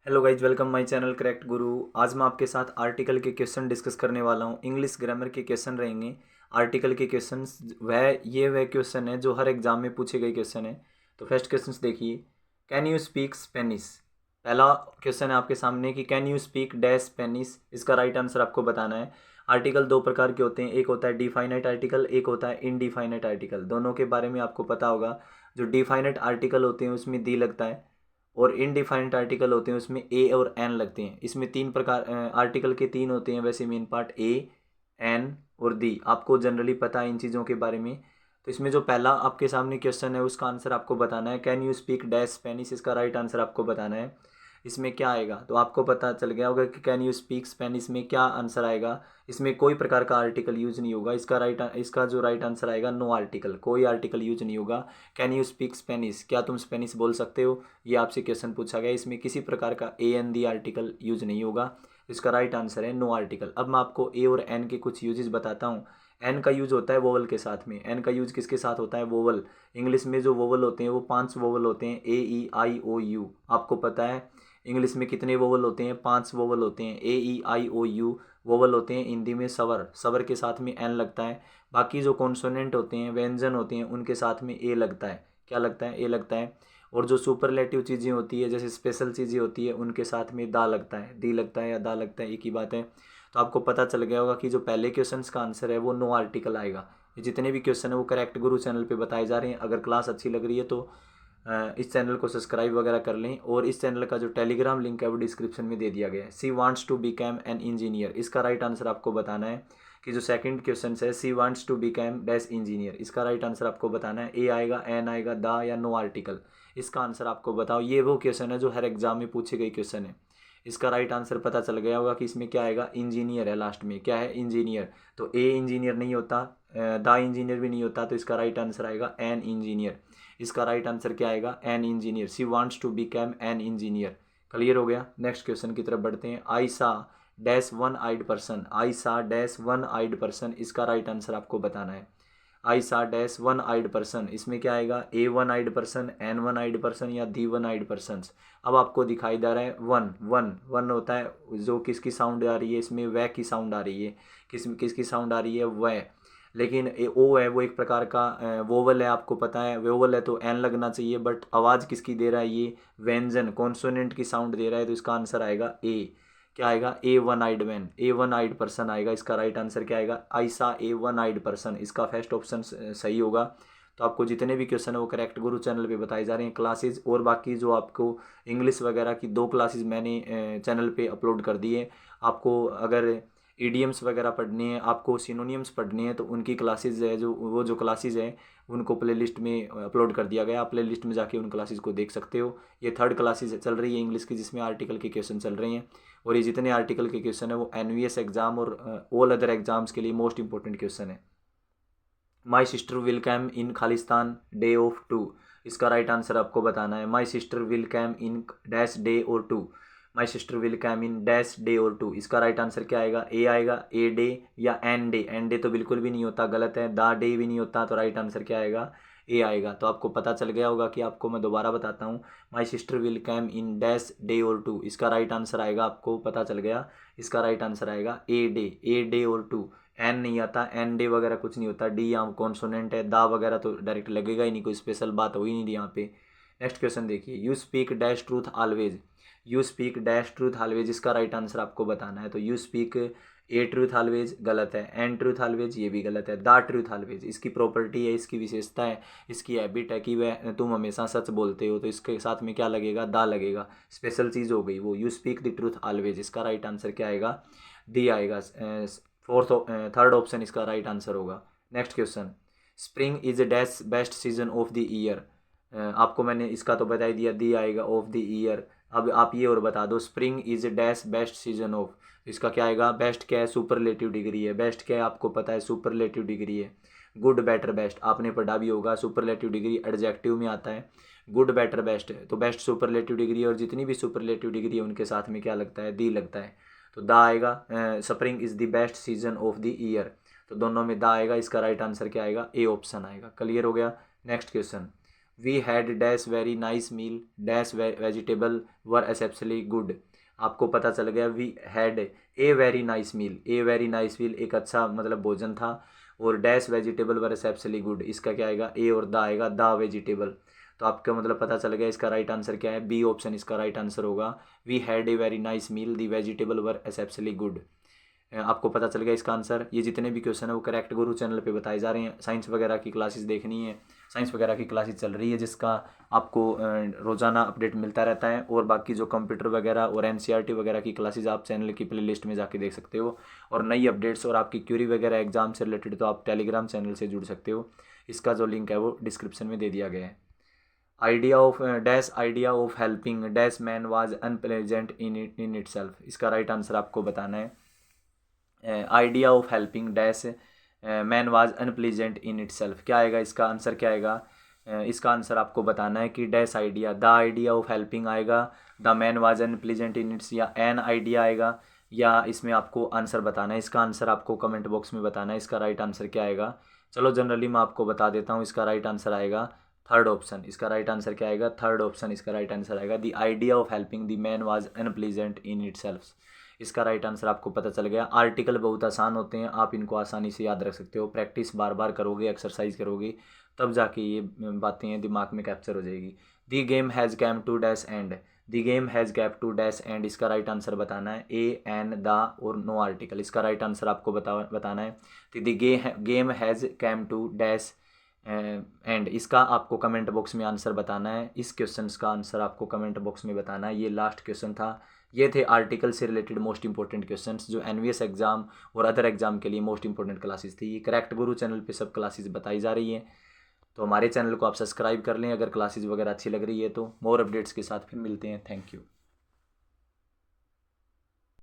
Hello guys, welcome my channel correct गुरु। आज मैं आपके साथ आर्टिकल के क्वेश्चन डिस्कस करने वाला हूँ। इंग्लिश ग्रामर के क्वेश्चन रहेंगे। आर्टिकल के क्वेश्चंस वह क्वेश्चन है जो हर एग्जाम में पूछे गए क्वेश्चन है। तो फर्स्ट क्वेश्चन देखिए, कैन यू स्पीक स्पेनिश। पहला क्वेश्चन है आपके सामने कि can you speak dash Spanish. इसका राइट आंसर आपको बताना है। आर्टिकल दो प्रकार के होते हैं, एक होता है डिफाइनाइट आर्टिकल, एक होता है इनडिफाइनाइट आर्टिकल। दोनों के बारे में आपको पता होगा। जो डिफाइनाइट आर्टिकल होते हैं उसमें दी लगता है, और इनडिफाइंड आर्टिकल होते हैं उसमें ए और एन लगते हैं। इसमें तीन प्रकार आर्टिकल के तीन होते हैं वैसे मेन पार्ट, ए, एन और दी। आपको जनरली पता है इन चीज़ों के बारे में। तो इसमें जो पहला आपके सामने क्वेश्चन है उसका आंसर आपको बताना है, can you speak dash Spanish. इसका राइट आंसर आपको बताना है। इसमें क्या आएगा तो आपको पता चल गया होगा कि कैन यू स्पीक स्पेनिश में क्या आंसर आएगा। इसमें कोई प्रकार का आर्टिकल यूज नहीं होगा। इसका जो राइट आंसर आएगा, नो आर्टिकल, कोई आर्टिकल यूज नहीं होगा। कैन यू स्पीक स्पेनिश, क्या तुम स्पेनिश बोल सकते हो, ये आपसे क्वेश्चन पूछा गया। इसमें किसी प्रकार का A N the article use नहीं होगा। इसका राइट आंसर है नो आर्टिकल। अब मैं आपको ए और एन के कुछ यूजेस बताता हूँ। एन का यूज होता है वोवल के साथ में। एन का यूज किसके साथ होता है, वोवल। इंग्लिश में जो वोवल होते हैं वो 5 वोवल होते हैं, ए ई आई ओ यू। आपको पता है इंग्लिश में कितने वोवल होते हैं, 5 वोवल होते हैं, ए ई आई ओ यू वोवल होते हैं। हिंदी में सवर, सवर के साथ में एन लगता है। बाकी जो कॉन्सोनेंट होते हैं, व्यंजन होते हैं, उनके साथ में ए लगता है। क्या लगता है, ए लगता है। और जो सुपरलेटिव चीज़ें होती है, जैसे स्पेशल चीज़ें होती है, उनके साथ में दा लगता है। दी लगता है या दा लगता है, एक ही बात है। तो आपको पता चल गया होगा कि जो पहले क्वेश्चन का आंसर है वो नो आर्टिकल आएगा। ये जितने भी क्वेश्चन है वो करेक्ट गुरु चैनल पे बताए जा रहे हैं। अगर क्लास अच्छी लग रही है तो इस चैनल को सब्सक्राइब वगैरह कर लें, और इस चैनल का जो टेलीग्राम लिंक है वो डिस्क्रिप्शन में दे दिया गया है। She wants to become an engineer, इसका राइट आंसर आपको बताना है। कि जो सेकंड क्वेश्चन है, she wants to become dash engineer, इसका राइट आंसर आपको बताना है। ए आएगा, एन आएगा, दा या नो आर्टिकल, इसका आंसर आपको बताओ। ये वो क्वेश्चन है जो हर एग्जाम में पूछे गए क्वेश्चन है। इसका राइट आंसर पता चल गया होगा कि इसमें क्या आएगा, इंजीनियर है लास्ट में। क्या है, इंजीनियर। तो ए इंजीनियर नहीं होता, दा इंजीनियर भी नहीं होता, तो इसका राइट आंसर आएगा एन इंजीनियर। इसका राइट आंसर क्या आएगा, an engineer. She wants to become an engineer. Clear हो गया। नेक्स्ट क्वेश्चन की तरफ बढ़ते हैं। आई सा डैश वन आइड पर्सन, आई सा डैश वन आइड पर्सन, इसका राइट आंसर आपको बताना है। आई सा डैश वन आइड पर्सन, इसमें क्या आएगा, a one eyed person, an one eyed person या दी वन आइड पर्सन। अब आपको दिखाई दे रहा है वन, वन वन होता है जो किसकी साउंड आ रही है, इसमें वह की साउंड आ रही है। किसकी साउंड आ रही है, वह। लेकिन ओ है वो एक प्रकार का वोवल है, आपको पता है वोवल है तो एन लगना चाहिए, बट आवाज़ किसकी दे रहा है, ये व्यंजन कॉन्सोनेंट की साउंड दे रहा है, तो इसका आंसर आएगा ए। क्या आएगा, a one eyed man, A one eyed person आएगा। इसका राइट आंसर क्या आएगा, आइसा ए वन आइड पर्सन, इसका फर्स्ट ऑप्शन सही होगा। तो आपको जितने भी क्वेश्चन है वो करेक्ट गुरु चैनल पे बताए जा रहे हैं क्लासेज। और बाकी जो आपको इंग्लिश वगैरह की 2 क्लासेज मैंने चैनल पे अपलोड कर दी है। आपको अगर ईडियम्स वगैरह पढ़ने हैं, आपको सिनोनियम्स पढ़ने हैं, तो उनकी क्लासेज है, जो क्लासेज हैं उनको प्लेलिस्ट में अपलोड कर दिया गया। आप प्लेलिस्ट में जाके उन क्लासेज को देख सकते हो। ये थर्ड क्लासेज चल रही है इंग्लिश की, जिसमें आर्टिकल के क्वेश्चन चल रहे हैं। और ये जितने आर्टिकल के क्वेश्चन है वो एनवीएस एग्जाम और ऑल अदर एग्जाम्स के लिए मोस्ट इंपॉर्टेंट क्वेश्चन है। My sister will came in खालिस्तान डे ऑफ टू, इसका राइट आंसर आपको बताना है। My sister will came in dash day और two, my sister will came in dash day और टू, इसका राइट आंसर क्या आएगा, ए आएगा, ए डे या एन डे। एन डे तो बिल्कुल भी नहीं होता, गलत है। दा डे भी नहीं होता, तो राइट आंसर क्या आएगा, ए आएगा। तो आपको पता चल गया होगा कि आपको मैं दोबारा बताता हूँ। My sister will came in dash day और टू, इसका राइट आंसर आएगा, आपको पता चल गया। इसका राइट आंसर आएगा ए डे, ए डे और टू। एन नहीं आता, एन डे वगैरह कुछ नहीं होता। डी यहाँ कॉन्सोनेंट है, दा वगैरह तो डायरेक्ट लगेगा ही नहीं, कोई स्पेशल बात हो ही नहीं रही यहाँ पे। नेक्स्ट क्वेश्चन देखिए, you speak dash truth always, you speak dash truth always, इसका राइट आंसर आपको बताना है। तो you speak a truth always गलत है, एन ट्रूथ ऑलवेज ये भी गलत है, दा ट्रूथ ऑलवेज इसकी प्रॉपर्टी है, इसकी विशेषता है, इसकी हैबिट है कि वह तुम हमेशा सच बोलते हो, तो इसके साथ में क्या लगेगा, दा लगेगा। स्पेशल चीज़ हो गई वो, you speak the truth always. इसका राइट आंसर क्या आएगा, दी आएगा। फोर्थ थर्ड ऑप्शन इसका राइट आंसर होगा। Next question, spring is dash best season of the year, आपको मैंने इसका तो बता ही दिया, दी आएगा, ऑफ द ईयर। अब आप ये और बता दो, spring is dash best season of, इसका क्या आएगा, बेस्ट क्या है, सुपरलेटिव डिग्री है। बेस्ट क्या है आपको पता है, सुपरलेटिव डिग्री है। गुड बेटर बेस्ट आपने पढ़ा भी होगा, सुपरलेटिव डिग्री एडजेक्टिव में आता है। गुड बेटर बेस्ट है, तो बेस्ट सुपरलेटिव डिग्री, और जितनी भी सुपरलेटिव डिग्री है उनके साथ में क्या लगता है, दी लगता है। तो दा आएगा, spring is the best season of the year, तो दोनों में दा आएगा। इसका राइट आंसर क्या आएगा, ए ऑप्शन आएगा। क्लियर हो गया। Next question, we had dash very nice meal dash vegetable were exceptionally good. आपको पता चल गया we had a very nice meal, a very nice meal एक अच्छा मतलब भोजन था, और dash vegetable were exceptionally good, इसका क्या आएगा, ए और द आएगा, द वेजिटेबल। तो आपका मतलब पता चल गया इसका राइट आंसर क्या है, बी ऑप्शन इसका राइट आंसर होगा। We had a very nice meal the vegetable were exceptionally good. आपको पता चल गया इसका आंसर। ये जितने भी क्वेश्चन है वो करेक्ट गुरु चैनल पे बताए जा रहे हैं। साइंस वगैरह की क्लासेस देखनी है, साइंस वगैरह की क्लासेस चल रही है जिसका आपको रोज़ाना अपडेट मिलता रहता है। और बाकी जो कंप्यूटर वगैरह और एनसीईआरटी वगैरह की क्लासेस आप चैनल की प्लेलिस्ट में जाके देख सकते हो। और नई अपडेट्स और आपकी क्यूरी वगैरह एग्जाम से रिलेटेड तो आप टेलीग्राम चैनल से जुड़ सकते हो, इसका जो लिंक है वो डिस्क्रिप्शन में दे दिया गया है। Idea of helping dash man was unpleasant in itself, इसका राइट आंसर आपको बताना है। Idea of helping dash man was unpleasant in itself, क्या आएगा इसका आंसर, क्या आएगा इसका आंसर आपको बताना है कि dash idea, the idea of helping आएगा, the man was unpleasant in its, या एन आइडिया आएगा, या इसमें आपको आंसर बताना है। इसका आंसर आपको कमेंट बॉक्स में बताना है, इसका राइट आंसर क्या आएगा। चलो जनरली मैं आपको बता देता हूँ, इसका राइट आंसर आएगा थर्ड ऑप्शन। इसका राइट आंसर क्या आएगा, थर्ड ऑप्शन इसका राइट आंसर आएगा, the idea of helping the man was unpleasant in itself. इसका राइट आंसर आपको पता चल गया। आर्टिकल बहुत आसान होते हैं, आप इनको आसानी से याद रख सकते हो, प्रैक्टिस बार बार करोगे, एक्सरसाइज करोगे, तब जाके ये बातें दिमाग में कैप्चर हो जाएगी। The game has came to dash end, the game has cap to dash end, इसका राइट आंसर बताना है, ए एन द और नो आर्टिकल, इसका राइट आंसर आपको बताना है। तो the game has came to dash end, इसका आपको कमेंट बॉक्स में आंसर बताना है। इस क्वेश्चन का आंसर आपको कमेंट बॉक्स में बताना है। ये लास्ट क्वेश्चन था। ये थे आर्टिकल से रिलेटेड मोस्ट इंपॉर्टेंट क्वेश्चंस जो एनवीएस एग्जाम और अदर एग्जाम के लिए मोस्ट इंपॉर्टेंट क्लासेस थी। ये करेक्ट गुरु चैनल पे सब क्लासेस बताई जा रही हैं, तो हमारे चैनल को आप सब्सक्राइब कर लें अगर क्लासेस वगैरह अच्छी लग रही है तो। मोर अपडेट्स के साथ फिर मिलते हैं। Thank you.